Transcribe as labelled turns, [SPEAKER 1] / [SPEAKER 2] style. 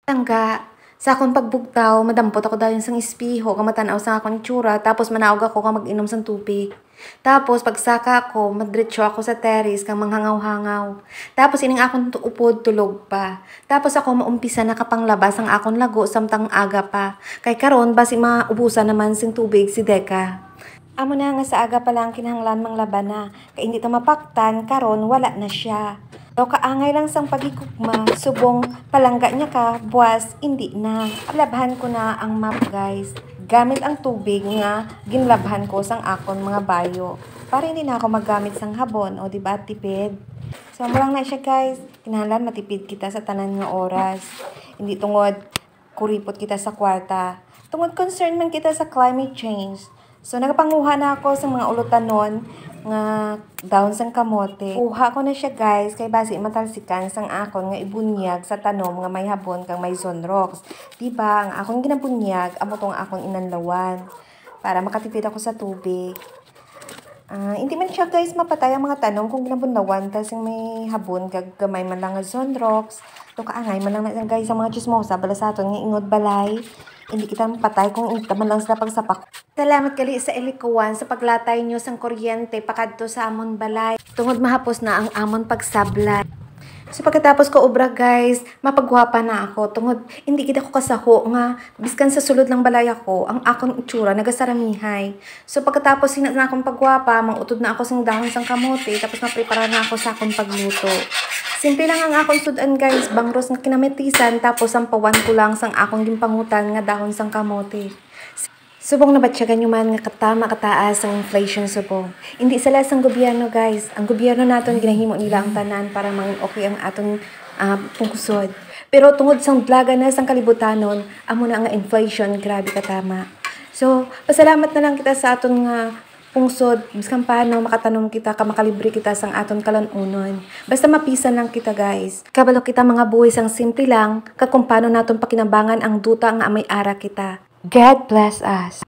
[SPEAKER 1] Tangga, sa akong pagbugtaw, madampot ako dahil sang espiho, kamatanaw sa akong itsura, tapos manaog ako ka mag-inom sang tubig. Tapos pagsaka ko, madretso ako sa terrace kang manghangaw-hangaw. Tapos ining akong upod tulog pa. Tapos ako maumpisa na kapanglabas ang akong lago samtang aga pa. Kay karon basi maubusan naman sing tubig si Deka. Amo na nga sa aga pa lang kinahanglan mang laban na. Kay hindi ta mapaktan, karon wala na siya. So kaangay lang sang pagikukma, subong palangga niya ka, buwas, hindi na. Labhan ko na ang map guys. Gamit ang tubig nga ginlabhan ko sang akon mga bayo. Para hindi na ako maggamit sang habon, o diba tipid? So mo lang na siya guys. Kinahanglan matipid kita sa tanan nga oras. Hindi tungod kuripot kita sa kwarta. Tungod concern man kita sa climate change. So, nagapanguha na ako sa mga ulutan nun nga dahon sang kamote. Kuha ko na siya guys, kay basi matalsikan sang akon nga ibunyag sa tanom nga may habon kang may sunrocks. Diba, ang akong ginabunyag, amo tong akong inanlawan. Para makatipid ako sa tubig. Hindi man siya guys mapatay ang mga tanom kung ginabunlawan, tas yung may habon, gagamay man lang nga sunrocks. Ito kaangay man lang na guys ang mga chismosa, bala sa aton nga ingod balay. Hindi kita mapatay kung hindi man lang sila pagsapak. Salamat kali sa Elikuan sa paglatay nyo sang kuryente pakadto sa amon balay. Tungod mahapos na ang amon pagsablay. So pagkatapos ko obra guys, mapagwapa na ako. Tungod hindi kita ko kasaho nga biskan sa sulod lang balay ako, ang akong itsura nagasaramihay. So pagkatapos sinat na akong pagwapa, mangutod na ako sang dahon sang kamote, tapos maprepara na ako sa akong pagluto. Simple lang ang akong sudan guys, bangros nga kinametisan, tapos sampawan ko lang sang akong gimpangutan nga dahon sang kamote. Subong na batsyagan nyo man nga katama kataas ang inflation subong. Hindi sila sang gobyerno guys. Ang gobyerno naton ginahimo nila ang tanan para mangin okay ang aton pungkusod. Pero tungod sang blaga na sang kalibutanon, amo na nga inflation, grabe katama. So, pasalamat na lang kita sa aton nga pungsod, biskan paano makatanom kita, makalibre kita sang aton kalanunon. Basta mapisan lang kita guys. Kabalo kita mga buhay sang simple lang, kung paano naton pakinabangan ang duta nga may ara kita. God bless us.